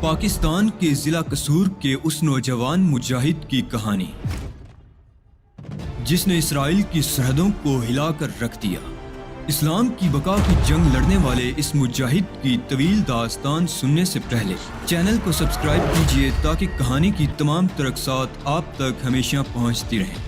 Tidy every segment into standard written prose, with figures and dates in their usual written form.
پاکستان کے ضلع قصور کے اس نوجوان مجاہد کی کہانی جس نے اسرائیل کی سرحدوں کو ہلا کر رکھ دیا۔ اسلام کی بقا کی جنگ لڑنے والے اس مجاہد کی طویل داستان سننے سے پہلے چینل کو سبسکرائب کیجیے تاکہ کہانی کی تمام ترقصات آپ تک ہمیشہ پہنچتی رہیں۔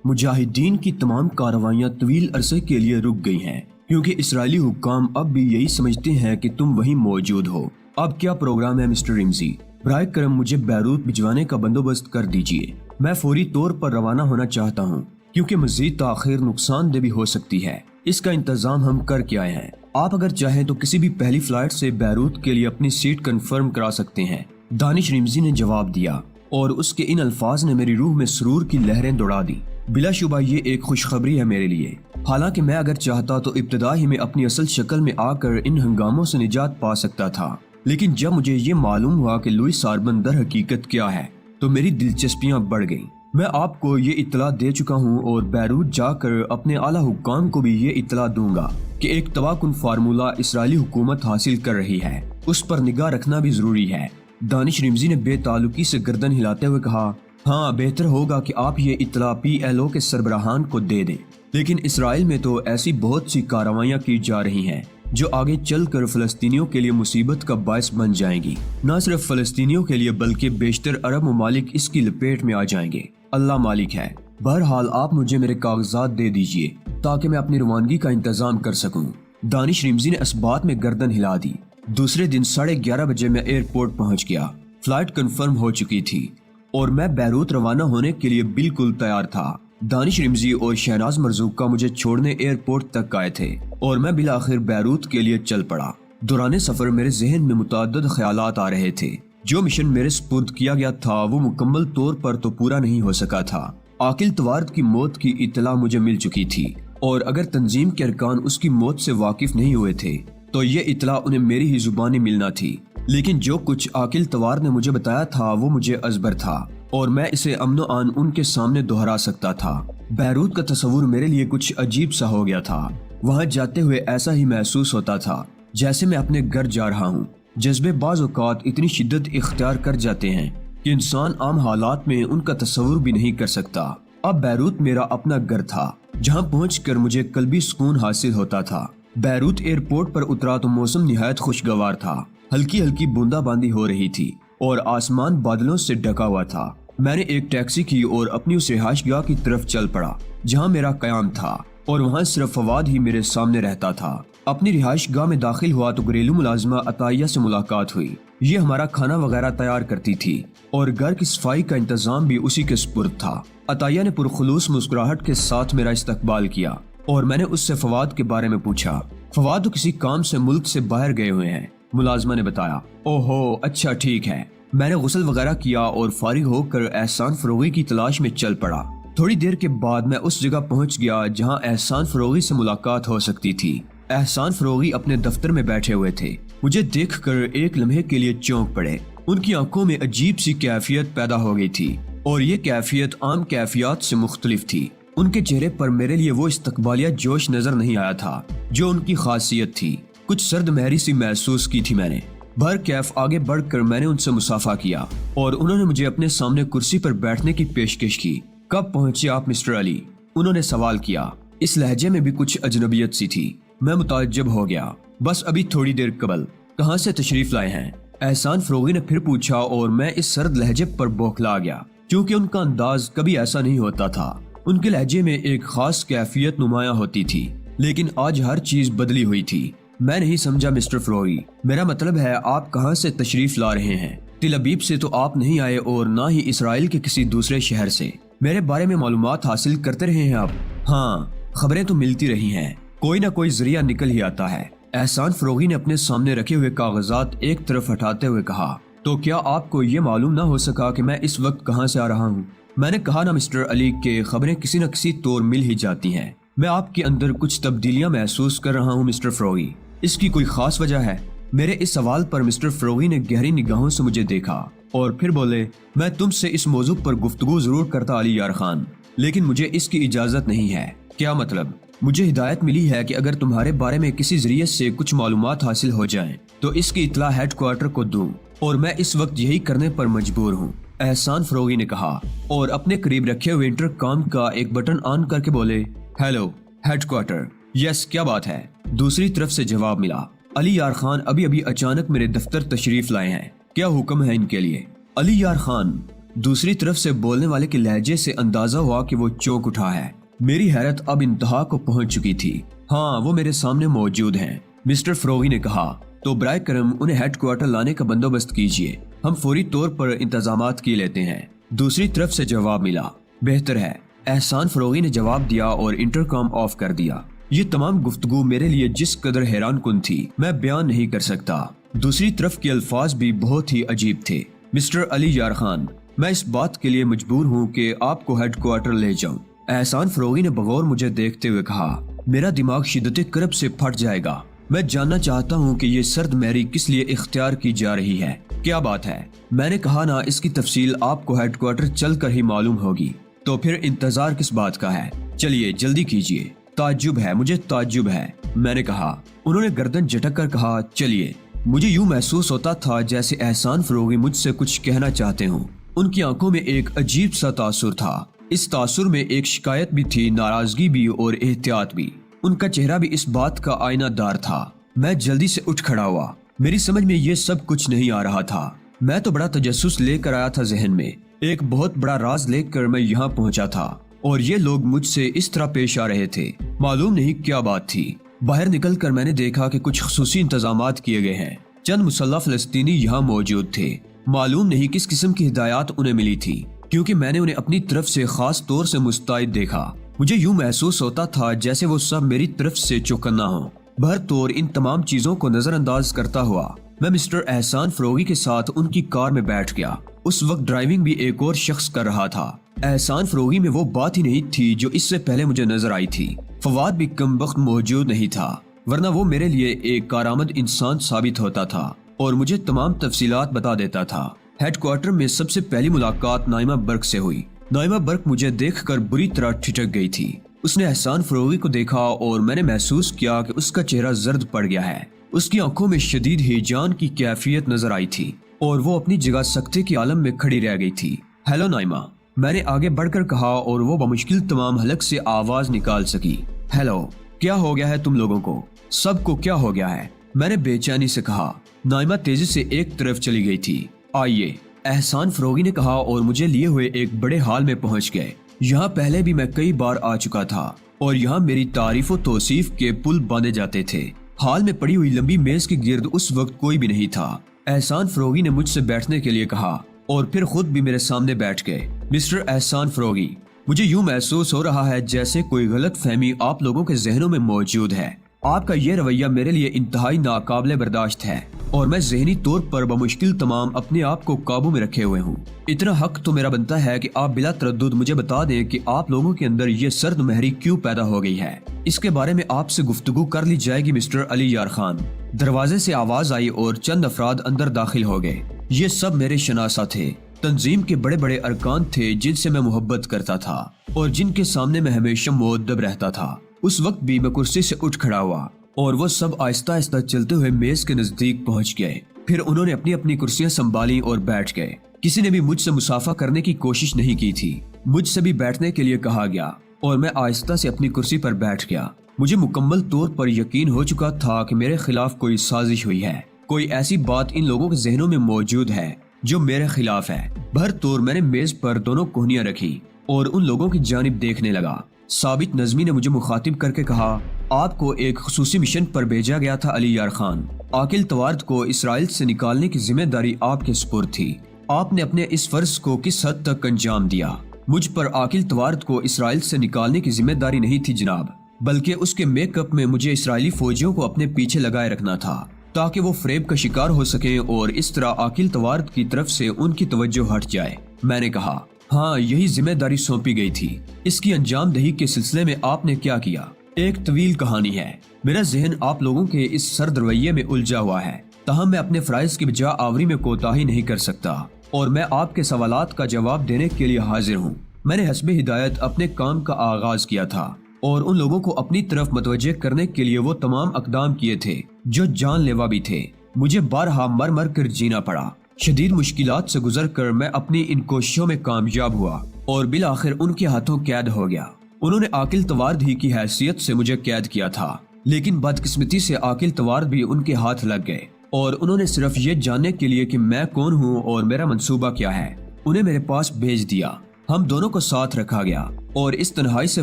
مجاہدین کی تمام کارروائیاں طویل عرصے کے لیے رک گئی ہیں کیونکہ اسرائیلی حکام اب بھی یہی سمجھتے ہیں کہ تم وہیں موجود ہو۔ اب کیا پروگرام ہے مسٹر رمزی؟ برائے کرم مجھے بیروت بھجوانے کا بندوبست کر دیجیے۔ میں فوری طور پر روانہ ہونا چاہتا ہوں کیونکہ مزید تاخیر نقصان دہ بھی ہو سکتی ہے۔ اس کا انتظام ہم کر کے آئے ہیں۔ آپ اگر چاہیں تو کسی بھی پہلی فلائٹ سے بیروت کے لیے اپنی سیٹ کنفرم کرا سکتے ہیں، دانش رمزی نے جواب دیا، اور اس کے ان الفاظ نے میری روح میں سرور کی لہریں دوڑا دی۔ بلا شبہ یہ ایک خوشخبری ہے میرے لیے، حالانکہ میں اگر چاہتا تو ابتدا ہی میں اپنی اصل شکل میں آ کر ان ہنگاموں سے نجات پا سکتا تھا، لیکن جب مجھے یہ معلوم ہوا کہ لوئس ساربن در حقیقت کیا ہے تو میری دلچسپیاں بڑھ گئیں۔ میں آپ کو یہ اطلاع دے چکا ہوں اور بیروت جا کر اپنے اعلیٰ حکام کو بھی یہ اطلاع دوں گا کہ ایک تباہ کن فارمولہ اسرائیلی حکومت حاصل کر رہی ہے، اس پر نگاہ رکھنا بھی ضروری ہے۔ دانش رمزی نے بے تعلقی سے گردن ہلاتے ہوئے کہا، ہاں بہتر ہوگا کہ آپ یہ اطلاع PLO کے سربراہان کو دے دیں، لیکن اسرائیل میں تو ایسی بہت سی کارروائیاں کی جا رہی ہیں جو آگے چل کر فلسطینیوں کے لیے مصیبت کا باعث بن جائیں گی۔ نہ صرف فلسطینیوں کے لیے بلکہ بیشتر عرب ممالک اس کی لپیٹ میں آ جائیں گے۔ اللہ مالک ہے۔ بہرحال آپ مجھے میرے کاغذات دے دیجئے تاکہ میں اپنی روانگی کا انتظام کر سکوں۔ دانش رمزی نے اس بات میں گردن ہلا دی۔ دوسرے دن 11:30 بجے میں ایئرپورٹ پہنچ گیا۔ فلائٹ کنفرم ہو چکی تھی اور میں بیروت روانہ ہونے کے لیے بالکل تیار تھا۔ دانش رمزی اور شہناز مرزوقہ مجھے چھوڑنے ایئرپورٹ تک آئے تھے اور میں بالآخر بیروت کے لیے چل پڑا۔ دوران سفر میرے ذہن میں متعدد خیالات آ رہے تھے۔ جو مشن میرے سپرد کیا گیا تھا وہ مکمل طور پر تو پورا نہیں ہو سکا تھا۔ عاقل توارد کی موت کی اطلاع مجھے مل چکی تھی، اور اگر تنظیم کے ارکان اس کی موت سے واقف نہیں ہوئے تھے تو یہ اطلاع انہیں میری ہی زبانی ملنا تھی۔ لیکن جو کچھ عاقل توار نے مجھے بتایا تھا وہ مجھے ازبر تھا اور میں اسے امن و آن ان کے سامنے دہرا سکتا تھا۔ بیروت کا تصور میرے لیے کچھ عجیب سا ہو گیا تھا۔ وہاں جاتے ہوئے ایسا ہی محسوس ہوتا تھا جیسے میں اپنے گھر جا رہا ہوں۔ جذبے بعض اوقات اتنی شدت اختیار کر جاتے ہیں کہ انسان عام حالات میں ان کا تصور بھی نہیں کر سکتا۔ اب بیروت میرا اپنا گھر تھا جہاں پہنچ کر مجھے قلبی سکون حاصل ہوتا تھا۔ بیروت ایئرپورٹ پر اترا تو موسم نہایت خوشگوار تھا۔ ہلکی ہلکی بوندا باندی ہو رہی تھی اور آسمان بادلوں سے ڈھکا ہوا تھا۔ میں نے ایک ٹیکسی کی اور اپنی اس رہائش گاہ کی طرف چل پڑا جہاں میرا قیام تھا، اور وہاں صرف فواد ہی میرے سامنے رہتا تھا۔ اپنی رہائش گاہ میں داخل ہوا تو گھریلو ملازمہ عطیہ سے ملاقات ہوئی۔ یہ ہمارا کھانا وغیرہ تیار کرتی تھی اور گھر کی صفائی کا انتظام بھی اسی کے سپرد تھا۔ عطیہ نے پرخلوص مسکراہٹ کے ساتھ میرا استقبال کیا اور میں نے اس سے فواد کے بارے میں پوچھا۔ فواد تو کسی کام سے ملک سے باہر گئے ہوئے ہیں، ملازمہ نے بتایا۔ اوہو اچھا ٹھیک ہے۔ میں نے غسل وغیرہ کیا اور فارغ ہو کر احسان فروغی کی تلاش میں چل پڑا۔ تھوڑی دیر کے بعد میں اس جگہ پہنچ گیا جہاں احسان فروغی سے ملاقات ہو سکتی تھی۔ احسان فروغی اپنے دفتر میں بیٹھے ہوئے تھے۔ مجھے دیکھ کر ایک لمحے کے لیے چونک پڑے۔ ان کی آنکھوں میں عجیب سی کیفیت پیدا ہو گئی تھی اور یہ کیفیت عام کیفیات سے مختلف تھی۔ ان کے چہرے پر میرے لیے وہ استقبالیہ جوش نظر نہیں آیا تھا جو ان کی خاصیت تھی۔ کچھ سرد مہری سی محسوس کی تھی میں نے۔ بھر کیف آگے بڑھ کر میں نے ان سے مصافحہ کیا اور انہوں نے مجھے اپنے سامنے کرسی پر بیٹھنے کی پیشکش کی۔ کب پہنچے آپ مسٹر علی؟ انہوں نے سوال کیا۔ اس لہجے میں بھی کچھ اجنبیت سی تھی۔ میں متعجب ہو گیا۔ بس ابھی تھوڑی دیر قبل۔ کہاں سے تشریف لائے ہیں؟ احسان فروغی نے پھر پوچھا اور میں اس سرد لہجے پر بوکھلا گیا کیونکہ ان کا انداز کبھی ایسا نہیں ہوتا تھا۔ ان کے لہجے میں ایک خاص کیفیت نمایاں ہوتی تھی، لیکن آج ہر چیز بدلی ہوئی تھی۔ میں نہیں سمجھا مسٹر فروغی، میرا مطلب ہے آپ کہاں سے تشریف لا رہے ہیں؟ تل ابیب سے تو آپ نہیں آئے اور نہ ہی اسرائیل کے کسی دوسرے شہر سے۔ میرے بارے میں معلومات حاصل کرتے رہے ہیں آپ؟ ہاں، خبریں تو ملتی رہی ہیں، کوئی نہ کوئی ذریعہ نکل ہی آتا ہے۔ احسان فروغی نے اپنے سامنے رکھے ہوئے کاغذات ایک طرف ہٹاتے ہوئے کہا، تو کیا آپ کو یہ معلوم نہ ہو سکا کہ میں اس وقت کہاں سے آ رہا ہوں؟ میں نے کہا نا مسٹر علی کہ خبریں کسی نہ کسی طور مل ہی جاتی ہیں۔ میں آپ کے اندر کچھ تبدیلیاں محسوس کر رہا ہوں مسٹر فروغی۔ اس کی کوئی خاص وجہ ہے؟ میرے اس سوال پر مسٹر فروغی نے گہری نگاہوں سے مجھے دیکھا اور پھر بولے، میں تم سے اس موضوع پر گفتگو ضرور کرتا علی یار خان، لیکن مجھے اس کی اجازت نہیں ہے۔ کیا مطلب؟ مجھے ہدایت ملی ہے کہ اگر تمہارے بارے میں کسی ذریعے سے کچھ معلومات حاصل ہو جائیں تو اس کی اطلاع ہیڈ کوارٹر کو دوں، اور میں اس وقت یہی کرنے پر مجبور ہوں، احسان فروغی نے کہا اور اپنے قریب رکھے ہوئے انٹر کام کا ایک بٹن آن کر کے بولے، ہیلو ہیڈ کوارٹر۔ یس، کیا بات ہے؟ دوسری طرف سے جواب ملا، علی یار خان ابھی اچانک میرے دفتر تشریف لائے ہیں، کیا حکم ہے ان کے لیے؟ علی یار خان؟ دوسری طرف سے بولنے والے کے لہجے سے اندازہ ہوا کہ وہ چونک اٹھا ہے۔ میری حیرت اب انتہا کو پہنچ چکی تھی۔ ہاں، وہ میرے سامنے موجود ہیں، مسٹر فروغی نے کہا۔ تو برائے کرم انہیں ہیڈ کوارٹر لانے کا بندوبست کیجیے، ہم فوری طور پر انتظامات کی لیتے ہیں۔ دوسری طرف سے جواب ملا، بہتر ہے، احسان فروغی نے جواب دیا اور انٹرکام آف کر دیا۔ یہ تمام گفتگو میرے لیے جس قدر حیران کن تھی میں بیان نہیں کر سکتا۔ دوسری طرف کے الفاظ بھی بہت ہی عجیب تھے۔ مسٹر علی یار خان، میں اس بات کے لیے مجبور ہوں کہ آپ کو ہیڈ کوارٹر لے جاؤں، احسان فروغی نے بغور مجھے دیکھتے ہوئے کہا۔ میرا دماغ شدت کرب سے پھٹ جائے گا۔ میں جاننا چاہتا ہوں کہ یہ سرد مہری کس لیے اختیار کی جا رہی ہے، کیا بات ہے؟ میں نے کہا نا، اس کی تفصیل آپ کو ہیڈ کوارٹر چل کر ہی معلوم ہوگی، تو پھر انتظار کس بات کا ہے؟ چلیے جلدی کیجیے۔ تعجب ہے، مجھے تعجب ہے، میں نے کہا۔ انہوں نے گردن جھٹک کر کہا، چلیے۔ مجھے یوں محسوس ہوتا تھا جیسے احسان فروغی مجھ سے کچھ کہنا چاہتے ہوں۔ ان کی آنکھوں میں ایک عجیب سا تاثر تھا۔ اس تاثر میں ایک شکایت بھی تھی، ناراضگی بھی اور احتیاط بھی۔ ان کا چہرہ بھی اس بات کا آئینہ دار تھا۔ میں جلدی سے اٹھ کھڑا ہوا۔ میری سمجھ میں یہ سب کچھ نہیں آ رہا تھا۔ میں تو بڑا تجسس لے کر آیا تھا ذہن میں، ایک بہت بڑا راز لے کر میں یہاں پہنچا تھا، اور یہ لوگ مجھ سے اس طرح پیش آ رہے تھے۔ معلوم نہیں کیا بات تھی۔ باہر نکل کر میں نے دیکھا کہ کچھ خصوصی انتظامات کیے گئے ہیں۔ چند مسلح فلسطینی یہاں موجود تھے۔ معلوم نہیں کس قسم کی ہدایات انہیں ملی تھی، کیونکہ میں نے انہیں اپنی طرف سے خاص طور سے مستعد دیکھا۔ مجھے یوں محسوس ہوتا تھا جیسے وہ سب میری طرف سے چوکنا ہوں۔ بہرطور ان تمام چیزوں کو نظر انداز کرتا ہوا میں مسٹر احسان فروغی کے ساتھ ان کی کار میں بیٹھ گیا۔ اس وقت ڈرائیونگ بھی ایک اور شخص کر رہا تھا۔ احسان فروغی میں وہ بات ہی نہیں تھی جو اس سے پہلے مجھے نظر آئی تھی۔ فواد بھی کم وقت موجود نہیں تھا، ورنہ وہ میرے لیے ایک کارآمد انسان ثابت ہوتا تھا اور مجھے تمام تفصیلات بتا دیتا تھا۔ ہیڈ کوارٹر میں سب سے پہلی ملاقات نائمہ برق سے ہوئی۔ نائمہ برق مجھے دیکھ کر بری طرح ٹھٹک گئی تھی۔ اس نے احسان فروغی کو دیکھا اور میں نے محسوس کیا کہ اس کا چہرہ زرد پڑ گیا ہے۔ اس کی آنکھوں میں شدید ہیجان کی کیفیت نظر آئی تھی اور وہ اپنی جگہ سکتے کی عالم میں کھڑی رہ گئی تھی۔ ہیلو نائمہ، میں نے آگے بڑھ کر کہا اور وہ بمشکل تمام حلق سے آواز نکال سکی۔ ہیلو، کیا ہو گیا ہے تم لوگوں کو؟ سب کو کیا ہو گیا ہے؟ میں نے بے چینی سے کہا۔ نائمہ تیزی سے ایک طرف چلی گئی تھی۔ آئیے، احسان فروغی نے کہا اور مجھے لیے ہوئے ایک بڑے ہال میں پہنچ گئے۔ یہاں پہلے بھی میں کئی بار آ چکا تھا اور یہاں میری تعریف و توصیف کے پل باندھے جاتے تھے۔ ہال میں پڑی ہوئی لمبی میز کے گرد اس وقت کوئی بھی نہیں تھا۔ احسان فروغی نے مجھ سے بیٹھنے کے لیے کہا اور پھر خود بھی میرے سامنے بیٹھ گئے۔ مسٹر احسان فروغی، مجھے یوں محسوس ہو رہا ہے جیسے کوئی غلط فہمی آپ لوگوں کے ذہنوں میں موجود ہے۔ آپ کا یہ رویہ میرے لیے انتہائی ناقابل برداشت ہے اور میں ذہنی طور پر بمشکل تمام اپنے آپ کو قابو میں رکھے ہوئے ہوں۔ اتنا حق تو میرا بنتا ہے کہ آپ بلا تردد مجھے بتا دیں کہ آپ لوگوں کے اندر یہ سرد مہری کیوں پیدا ہو گئی ہے۔ اس کے بارے میں آپ سے گفتگو کر لی جائے گی مسٹر علی یار خان۔ دروازے سے آواز آئی اور چند افراد اندر داخل ہو گئے۔ یہ سب میرے شناسا تھے، تنظیم کے بڑے بڑے ارکان تھے جن سے میں محبت کرتا تھا اور جن کے سامنے میں ہمیشہ مؤدب رہتا تھا۔ اس وقت بھی میں کرسی سے اٹھ کھڑا ہوا اور وہ سب آہستہ آہستہ چلتے ہوئے میز کے نزدیک پہنچ گئے۔ پھر انہوں نے اپنی اپنی کرسیاں سنبھالی اور بیٹھ گئے۔ کسی نے بھی مجھ سے مصافحہ کرنے کی کوشش نہیں کی تھی۔ مجھ سے بھی بیٹھنے کے لیے کہا گیا اور میں آہستہ سے اپنی کرسی پر بیٹھ گیا۔ مجھے مکمل طور پر یقین ہو چکا تھا کہ میرے خلاف کوئی سازش ہوئی ہے، کوئی ایسی بات ان لوگوں کے ذہنوں میں موجود ہے جو میرے خلاف ہے۔ بہرطور میں نے میز پر دونوں کوہنیاں رکھی اور ان لوگوں کی جانب دیکھنے لگا۔ ثابت نظمی نے مجھے مخاطب کر کے کہا، آپ کو ایک خصوصی مشن پر بھیجا گیا تھا علی یار خان۔ عاقل توارد کو اسرائیل سے نکالنے کی ذمہ داری آپ کے سپرد تھی۔ آپ نے اپنے اس فرض کو کس حد تک انجام دیا؟ مجھ پر عاقل توارد کو اسرائیل سے نکالنے کی ذمہ داری نہیں تھی جناب، بلکہ اس کے میک اپ میں مجھے اسرائیلی فوجیوں کو اپنے پیچھے لگائے رکھنا تھا تاکہ وہ فریب کا شکار ہو سکیں اور اس طرح عاقل توارد کی طرف سے ان کی توجہ ہٹ جائے۔ میں نے کہا، ہاں، یہی ذمہ داری سونپی گئی تھی۔ اس کی انجام دہی کے سلسلے میں آپ نے کیا کیا؟ ایک طویل کہانی ہے۔ میرا ذہن آپ لوگوں کے اس سرد رویے میں الجھا ہوا ہے، تاہم میں اپنے فرائض کی بجا آوری میں کوتاہی نہیں کر سکتا اور میں آپ کے سوالات کا جواب دینے کے لیے حاضر ہوں۔ میں نے حسب ہدایت اپنے کام کا آغاز کیا تھا۔ اور ان لوگوں کو اپنی طرف متوجہ کرنے کے لیے وہ تمام اقدام کیے تھے جو جان لیوا بھی تھے۔ مجھے بارہا مر مر کر جینا پڑا۔ شدید مشکلات سے گزر کر میں اپنی ان کوششوں میں کامیاب ہوا اور بالآخر ان کے ہاتھوں قید ہو گیا۔ انہوں نے عاقل توارد ہی کی حیثیت سے مجھے قید کیا تھا، لیکن بدقسمتی سے عاقل توارد بھی ان کے ہاتھ لگ گئے اور انہوں نے صرف یہ جاننے کے لیے کہ میں کون ہوں اور میرا منصوبہ کیا ہے انہیں میرے پاس بھیج دیا۔ ہم دونوں کو ساتھ رکھا گیا اور اس تنہائی سے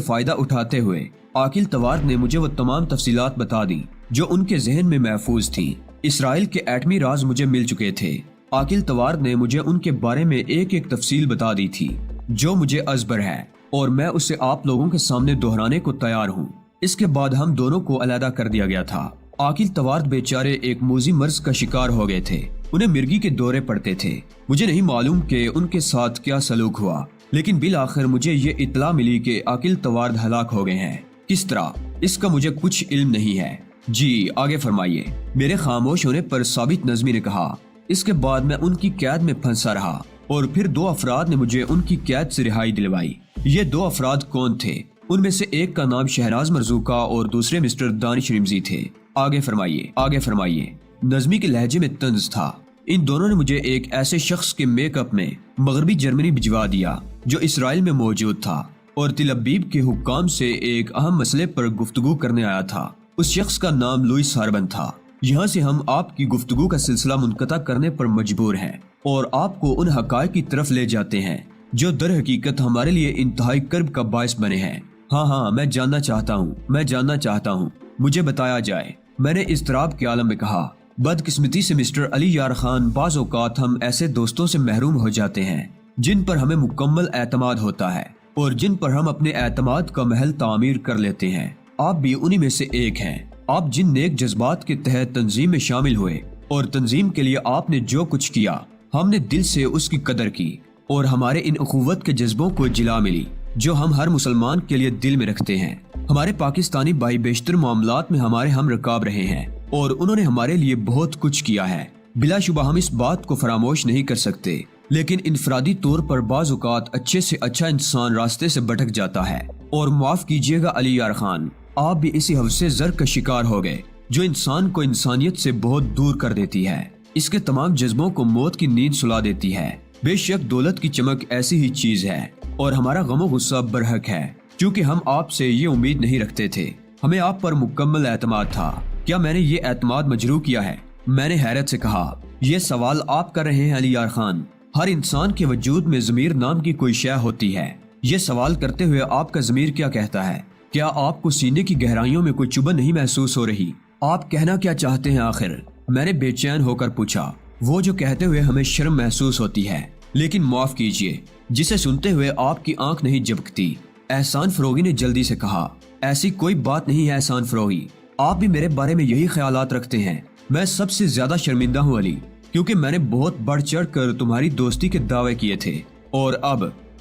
فائدہ اٹھاتے ہوئے عاقل توارد نے مجھے وہ تمام تفصیلات بتا دی جو ان کے ذہن میں محفوظ تھی۔ اسرائیل کے ایٹمی راز مجھے مل چکے تھے۔ عاقل توارد نے مجھے ان کے بارے میں ایک ایک تفصیل بتا دی تھی جو مجھے ازبر ہے اور میں اسے آپ لوگوں کے سامنے دہرانے کو تیار ہوں۔ اس کے بعد ہم دونوں کو علیحدہ کر دیا گیا تھا۔ عاقل توارد بیچارے ایک موذی مرض کا شکار ہو گئے تھے، انہیں مرگی کے دورے پڑتے تھے۔ مجھے نہیں معلوم کہ ان کے ساتھ کیا سلوک ہوا، لیکن بالآخر مجھے یہ اطلاع ملی کہ عاقل توارد ہلاک ہو گئے ہیں۔ کس طرح، اس کا مجھے کچھ علم نہیں ہے۔ جی آگے فرمائیے، میرے خاموش ہونے پر ثابت نظمی نے کہا۔ اس کے بعد میں ان کی قید میں پھنسا رہا اور پھر 2 افراد نے مجھے ان کی قید سے رہائی دلوائی۔ یہ 2 افراد کون تھے؟ ان میں سے ایک کا نام شہراز مرزوقہ اور دوسرے مسٹر دانش رمزی تھے۔ آگے فرمائیے۔ نظمی کے لہجے میں طنز تھا۔ ان دونوں نے مجھے ایک ایسے شخص کے میک اپ میں مغربی جرمنی بھجوا دیا جو اسرائیل میں موجود تھا اور تل ابیب کے حکام سے ایک اہم مسئلے پر گفتگو کرنے آیا تھا۔ اس شخص کا نام لوئس ہاربن تھا۔ یہاں سے ہم آپ کی گفتگو کا سلسلہ منقطع کرنے پر مجبور ہیں اور آپ کو ان حقائق کی طرف لے جاتے ہیں جو در حقیقت ہمارے لیے انتہائی کرب کا باعث بنے ہیں۔ ہاں میں جاننا چاہتا ہوں، مجھے بتایا جائے، میں نے اضطراب کے عالم میں کہا۔ بدقسمتی سے مسٹر علی یار خان، بعض اوقات ہم ایسے دوستوں سے محروم ہو جاتے ہیں جن پر ہمیں مکمل اعتماد ہوتا ہے اور جن پر ہم اپنے اعتماد کا محل تعمیر کر لیتے ہیں۔ آپ بھی انہی میں سے ایک ہیں۔ آپ جن نیک جذبات کے تحت تنظیم میں شامل ہوئے اور تنظیم کے لیے آپ نے جو کچھ کیا، ہم نے دل سے اس کی قدر کی اور ہمارے ان اخوت کے جذبوں کو جلا ملی جو ہم ہر مسلمان کے لیے دل میں رکھتے ہیں۔ ہمارے پاکستانی بھائی بیشتر معاملات میں ہمارے ہم رکاب رہے ہیں اور انہوں نے ہمارے لیے بہت کچھ کیا ہے۔ بلا شبہ ہم اس بات کو فراموش نہیں کر سکتے، لیکن انفرادی طور پر بعض اوقات اچھے سے اچھا انسان راستے سے بھٹک جاتا ہے۔ اور معاف کیجیے گا علی یار خان، آپ بھی اسی حوثے زر کا شکار ہو گئے جو انسان کو انسانیت سے بہت دور کر دیتی ہے، اس کے تمام جذبوں کو موت کی نیند سلا دیتی ہے۔ بے شک دولت کی چمک ایسی ہی چیز ہے اور ہمارا غم و غصہ برحق ہے، کیونکہ ہم آپ سے یہ امید نہیں رکھتے تھے۔ ہمیں آپ پر مکمل اعتماد تھا۔ کیا میں نے یہ اعتماد مجروح کیا ہے؟ میں نے حیرت سے کہا۔ یہ سوال آپ کر رہے ہیں علی یار خان؟ ہر انسان کے وجود میں ضمیر نام کی کوئی شے ہوتی ہے۔ یہ سوال کرتے ہوئے آپ کا ضمیر کیا کہتا ہے؟ کیا آپ کو سینے کی گہرائیوں میں کوئی چبھن نہیں محسوس ہو رہی؟ آپ کہنا کیا چاہتے ہیں آخر؟ میں نے بے چین ہو کر پوچھا۔ وہ جو کہتے ہوئے ہمیں شرم محسوس ہوتی ہے، لیکن معاف کیجیے، جسے سنتے ہوئے آپ کی آنکھ نہیں جھپکتی۔ احسان فروغی نے جلدی سے کہا۔ ایسی کوئی بات نہیں ہے احسان فروغی، آپ بھی میرے بارے میں یہی خیالات رکھتے ہیں۔ میں سب سے زیادہ شرمندہ ہوں علی، کیونکہ میں نے بہت بڑھ چڑھ کر تمہاری دوستی کے دعوے کیے تھے اور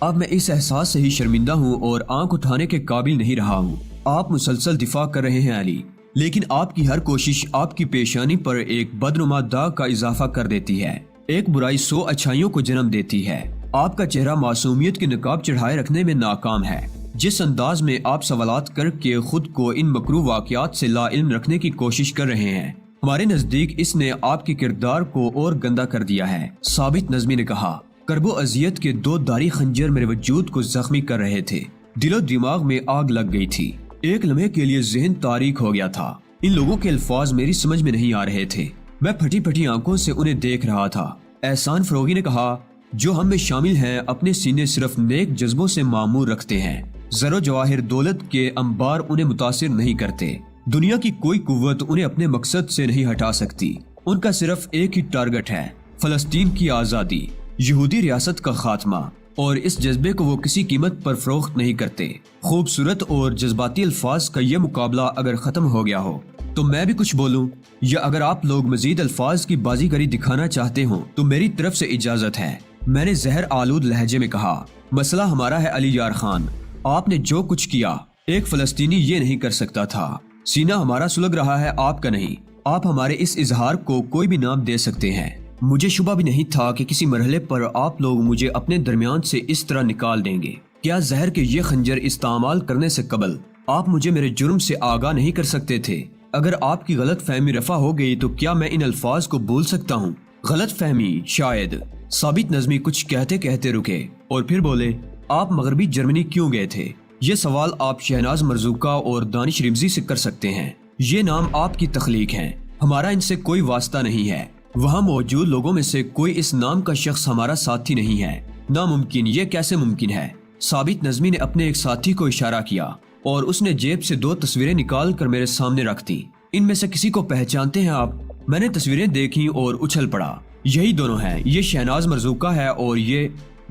اب میں اس احساس سے ہی شرمندہ ہوں اور آنکھ اٹھانے کے قابل نہیں رہا ہوں۔ آپ مسلسل دفاع کر رہے ہیں علی، لیکن آپ کی ہر کوشش آپ کی پیشانی پر ایک بدنما داغ کا اضافہ کر دیتی ہے۔ ایک برائی 100 اچھائیوں کو جنم دیتی ہے۔ آپ کا چہرہ معصومیت کے نقاب چڑھائے رکھنے میں ناکام ہے۔ جس انداز میں آپ سوالات کر کے خود کو ان مکروہ واقعات سے لا علم رکھنے کی کوشش کر رہے ہیں، ہمارے نزدیک اس نے آپ کے کردار کو اور گندا کر دیا ہے۔ ثابت نظمی نے کہا۔ کرب و اذیت کے 2 داری خنجر میرے وجود کو زخمی کر رہے تھے۔ دل و دماغ میں آگ لگ گئی تھی۔ ایک لمحے کے لیے ذہن تاریک ہو گیا تھا۔ ان لوگوں کے الفاظ میری سمجھ میں نہیں آ رہے تھے۔ میں پھٹی پھٹی آنکھوں سے انہیں دیکھ رہا تھا۔ احسان فروغی نے کہا، جو ہم میں شامل ہیں اپنے سینے صرف نیک جذبوں سے معمور رکھتے ہیں۔ زر و جواہر، دولت کے انبار انہیں متاثر نہیں کرتے۔ دنیا کی کوئی قوت انہیں اپنے مقصد سے نہیں ہٹا سکتی۔ ان کا صرف ایک ہی ٹارگٹ ہے، فلسطین کی آزادی، یہودی ریاست کا خاتمہ، اور اس جذبے کو وہ کسی قیمت پر فروخت نہیں کرتے۔ خوبصورت اور جذباتی الفاظ کا یہ مقابلہ اگر ختم ہو گیا ہو تو میں بھی کچھ بولوں، یا اگر آپ لوگ مزید الفاظ کی بازی گری دکھانا چاہتے ہوں تو میری طرف سے اجازت ہے۔ میں نے زہر آلود لہجے میں کہا، مسئلہ ہمارا ہے علی یار خان، آپ نے جو کچھ کیا ایک فلسطینی یہ نہیں کر سکتا تھا۔ سینہ ہمارا سلگ رہا ہے، آپ کا نہیں۔ آپ ہمارے اس اظہار کو کوئی بھی نام دے سکتے ہیں۔ مجھے شبہ بھی نہیں تھا کہ کسی مرحلے پر آپ لوگ مجھے اپنے درمیان سے اس طرح نکال دیں گے۔ کیا زہر کے یہ خنجر استعمال کرنے سے قبل آپ مجھے میرے جرم سے آگاہ نہیں کر سکتے تھے۔ اگر آپ کی غلط فہمی رفع ہو گئی تو کیا میں ان الفاظ کو بھول سکتا ہوں؟ غلط فہمی شاید۔ ثابت نظمی کچھ کہتے کہتے رکے اور پھر بولے، آپ مغربی جرمنی کیوں گئے تھے؟ یہ سوال آپ شہناز مرزوقہ اور دانش رمزی سے کر سکتے ہیں۔ یہ نام آپ کی تخلیق ہیں، ہمارا ان سے کوئی واسطہ نہیں ہے۔ وہاں موجود لوگوں میں سے کوئی اس نام کا شخص ہمارا ساتھی نہیں ہے۔ ناممکن، یہ کیسے ممکن ہے؟ ثابت نظمی نے اپنے ایک ساتھی کو اشارہ کیا اور اس نے جیب سے 2 تصویریں نکال کر میرے سامنے رکھ دی۔ ان میں سے کسی کو پہچانتے ہیں آپ؟ میں نے تصویریں دیکھی اور اچھل پڑا۔ یہی دونوں ہیں، یہ شہناز مرزوقہ ہے اور یہ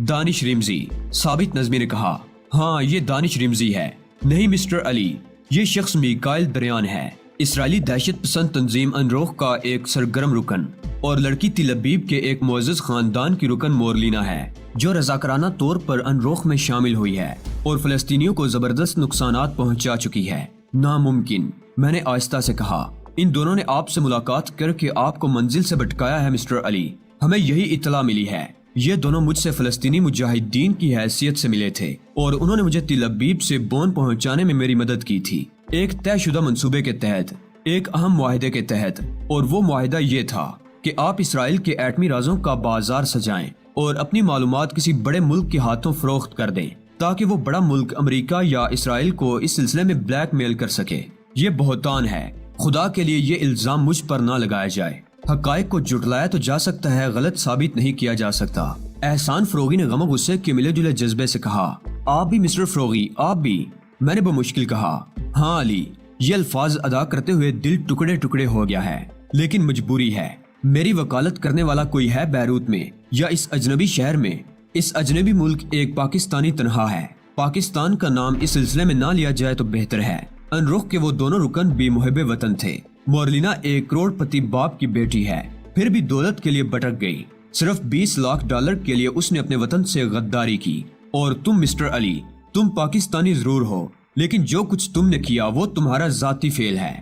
دانش رمزی۔ ثابت نظمی نے کہا، ہاں یہ دانش رمزی ہے۔ نہیں مسٹر علی، یہ شخص میکائل دریان ہے، اسرائیلی دہشت پسند تنظیم انروخ کا ایک سرگرم رکن اور لڑکی تل ابیب کے ایک معزز خاندان کی رکن مورلینا ہے جو رضاکارانہ طور پر انروخ میں شامل ہوئی ہے اور فلسطینیوں کو زبردست نقصانات پہنچا چکی ہے۔ ناممکن، میں نے آہستہ سے کہا۔ ان دونوں نے آپ سے ملاقات کر کے آپ کو منزل سے بھٹکایا ہے مسٹر علی، ہمیں یہی اطلاع ملی ہے۔ یہ دونوں مجھ سے فلسطینی مجاہدین کی حیثیت سے ملے تھے اور انہوں نے مجھے تل ابیب سے بون پہنچانے میں میری مدد کی تھی، ایک طے شدہ منصوبے کے تحت، ایک اہم معاہدے کے تحت، اور وہ معاہدہ یہ تھا کہ آپ اسرائیل کے ایٹمی رازوں کا بازار سجائیں اور اپنی معلومات کسی بڑے ملک کے ہاتھوں فروخت کر دیں تاکہ وہ بڑا ملک امریکہ یا اسرائیل کو اس سلسلے میں بلیک میل کر سکے۔ یہ بہتان ہے، خدا کے لیے یہ الزام مجھ پر نہ لگایا جائے۔ حقائق کو جھٹلایا تو جا سکتا ہے، غلط ثابت نہیں کیا جا سکتا۔ احسان فروغی نے غم و غصے کے ملے جلے جذبے سے کہا، آپ بھی مسٹر فروغی، آپ بھی؟ میں نے بمشکل کہا، ہاں علی۔ یہ الفاظ ادا کرتے ہوئے دل ٹکڑے ٹکڑے ہو گیا ہے، لیکن مجبوری ہے۔ میری وکالت کرنے والا کوئی ہے بیروت میں یا اس اجنبی شہر میں؟ اس اجنبی ملک ایک پاکستانی تنہا ہے۔ پاکستان کا نام اس سلسلے میں نہ لیا جائے تو بہتر ہے۔ انروخ کے وہ دونوں رکن بھی محب وطن تھے۔ مورلینا ایک کروڑ پتی باپ کی بیٹی ہے، پھر بھی دولت کے لیے بٹک گئی۔ صرف $20 لاکھ کے لیے اس نے اپنے وطن سے غداری کی۔ اور تم مسٹر علی، تم پاکستانی ضرور ہو، لیکن جو کچھ تم نے کیا وہ تمہارا ذاتی فعل ہے۔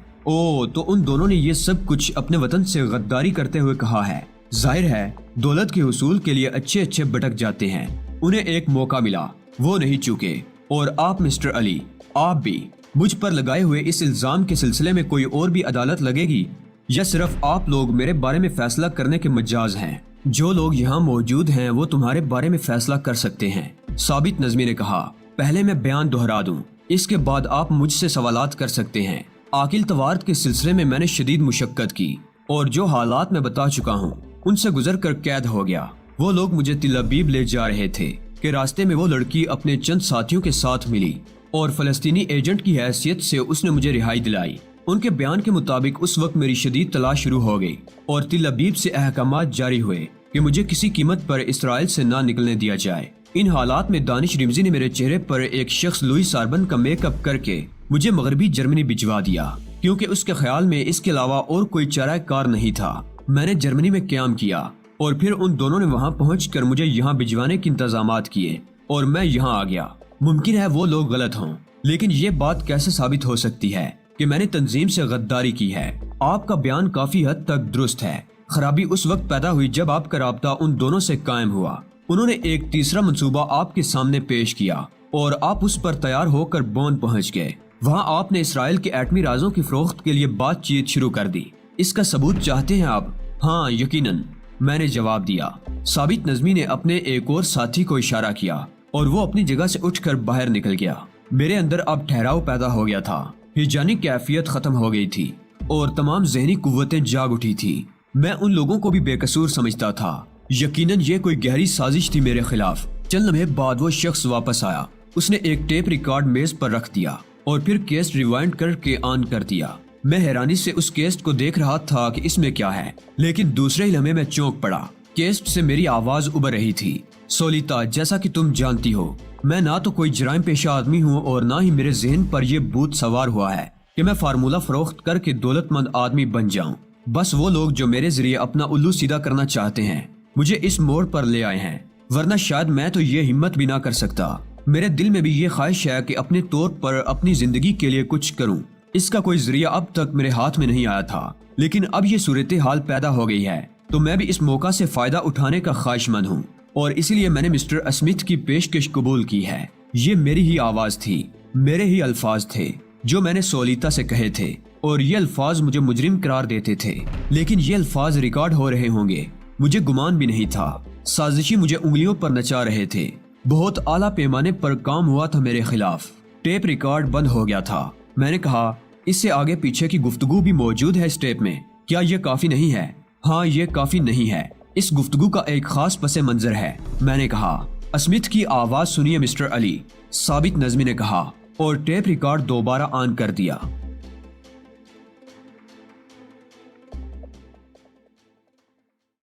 تو ان دونوں نے یہ سب کچھ اپنے وطن سے غداری کرتے ہوئے کہا ہے۔ ظاہر ہے دولت کے حصول کے لیے اچھے بٹک جاتے ہیں، انہیں ایک موقع ملا، وہ نہیں چوکے۔ اور آپ مسٹر علی، آپ بھی؟ مجھ پر لگائے ہوئے اس الزام کے سلسلے میں کوئی اور بھی عدالت لگے گی یا صرف آپ لوگ میرے بارے میں فیصلہ کرنے کے مجاز ہیں؟ جو لوگ یہاں موجود ہیں وہ تمہارے بارے میں فیصلہ کر سکتے ہیں، ثابت نظمی نے کہا۔ پہلے میں بیان دہرا دوں، اس کے بعد آپ مجھ سے سوالات کر سکتے ہیں۔ عاقل توارد کے سلسلے میں نے شدید مشقت کی اور جو حالات میں بتا چکا ہوں ان سے گزر کر قید ہو گیا۔ وہ لوگ مجھے تل ابیب لے جا رہے تھے کہ راستے میں وہ لڑکی اپنے چند ساتھیوں کے ساتھ ملی اور فلسطینی ایجنٹ کی حیثیت سے اس نے مجھے رہائی دلائی۔ ان کے بیان کے مطابق اس وقت میری شدید تلاش شروع ہو گئی اور تل ابیب سے احکامات جاری ہوئے کہ مجھے کسی قیمت پر اسرائیل سے نہ نکلنے دیا جائے۔ ان حالات میں دانش رمزی نے میرے چہرے پر ایک شخص لوئی ساربن کا میک اپ کر کے مجھے مغربی جرمنی بھجوا دیا، کیونکہ اس کے خیال میں اس کے علاوہ اور کوئی چارہ کار نہیں تھا۔ میں نے جرمنی میں قیام کیا اور پھر ان دونوں نے وہاں پہنچ کر مجھے یہاں بھجوانے کے انتظامات کیے اور میں یہاں آ گیا۔ ممکن ہے وہ لوگ غلط ہوں، لیکن یہ بات کیسے ثابت ہو سکتی ہے کہ میں نے تنظیم سے غداری کی ہے؟ آپ کا بیان کافی حد تک درست ہے۔ خرابی اس وقت پیدا ہوئی جب آپ کا رابطہ ان دونوں سے قائم ہوا۔ انہوں نے ایک تیسرا منصوبہ آپ کے سامنے پیش کیا اور آپ اس پر تیار ہو کر بون پہنچ گئے۔ وہاں آپ نے اسرائیل کے ایٹمی رازوں کی فروخت کے لیے بات چیت شروع کر دی۔ اس کا ثبوت چاہتے ہیں آپ؟ ہاں یقیناً، میں نے جواب دیا۔ ثابت نظمی نے اپنے ایک اور ساتھی کو اشارہ کیا اور وہ اپنی جگہ سے اٹھ کر باہر نکل گیا۔ میرے اندر اب ٹھہراؤ پیدا ہو گیا تھا، ہیجانی کیفیت ختم ہو گئی تھی اور تمام ذہنی قوتیں جاگ اٹھی تھی۔ میں ان لوگوں کو بھی بے قصور سمجھتا تھا۔ یقیناً یہ کوئی گہری سازش تھی میرے خلاف۔ چند لمحے بعد وہ شخص واپس آیا۔ اس نے ایک ٹیپ ریکارڈ میز پر رکھ دیا اور پھر کیسٹ ریوائنڈ کر کے آن کر دیا۔ میں حیرانی سے اس کیسٹ کو دیکھ رہا تھا کہ اس میں کیا ہے، لیکن دوسرے ہی لمحے میں چونک پڑا۔ کیسٹ سے میری آواز ابھر رہی تھی، سولیتا، جیسا کہ تم جانتی ہو، میں نہ تو کوئی جرائم پیشہ آدمی ہوں اور نہ ہی میرے ذہن پر یہ بھوت سوار ہوا ہے کہ میں فارمولہ فروخت کر کے دولت مند آدمی بن جاؤں۔ بس وہ لوگ جو میرے ذریعے اپنا الو سیدھا کرنا چاہتے ہیں مجھے اس موڑ پر لے آئے ہیں، ورنہ شاید میں تو یہ ہمت بھی نہ کر سکتا۔ میرے دل میں بھی یہ خواہش ہے کہ اپنے طور پر اپنی زندگی کے لیے کچھ کروں۔ اس کا کوئی ذریعہ اب تک میرے ہاتھ میں نہیں آیا تھا، لیکن اب یہ صورتحال پیدا ہو گئی ہے تو میں بھی اس موقع سے فائدہ اٹھانے کا خواہش مند ہوں، اور اسی لیے میں نے مسٹر اسمتھ کی پیشکش قبول کی ہے۔ یہ میری ہی آواز تھی، میرے ہی الفاظ تھے جو میں نے سولیتا سے کہے تھے اور یہ الفاظ مجھے مجرم قرار دیتے تھے، لیکن یہ الفاظ ریکارڈ ہو رہے ہوں گے۔ مجھے گمان بھی نہیں تھا۔ سازشی مجھے انگلیوں پر نچا رہے تھے۔ بہت اعلیٰ پیمانے پر کام ہوا تھا میرے خلاف۔ ٹیپ ریکارڈ بند ہو گیا تھا۔ میں نے کہا، اس سے آگے پیچھے کی گفتگو بھی موجود ہے اس ٹیپ میں، کیا یہ کافی نہیں ہے؟ ہاں، یہ کافی نہیں ہے، اس گفتگو کا ایک خاص پس منظر ہے۔ میں نے کہا، اسمتھ کی آواز سنیے مسٹر علی، ثابت نظمی نے کہا، اور ٹیپ ریکارڈ دوبارہ آن کر دیا۔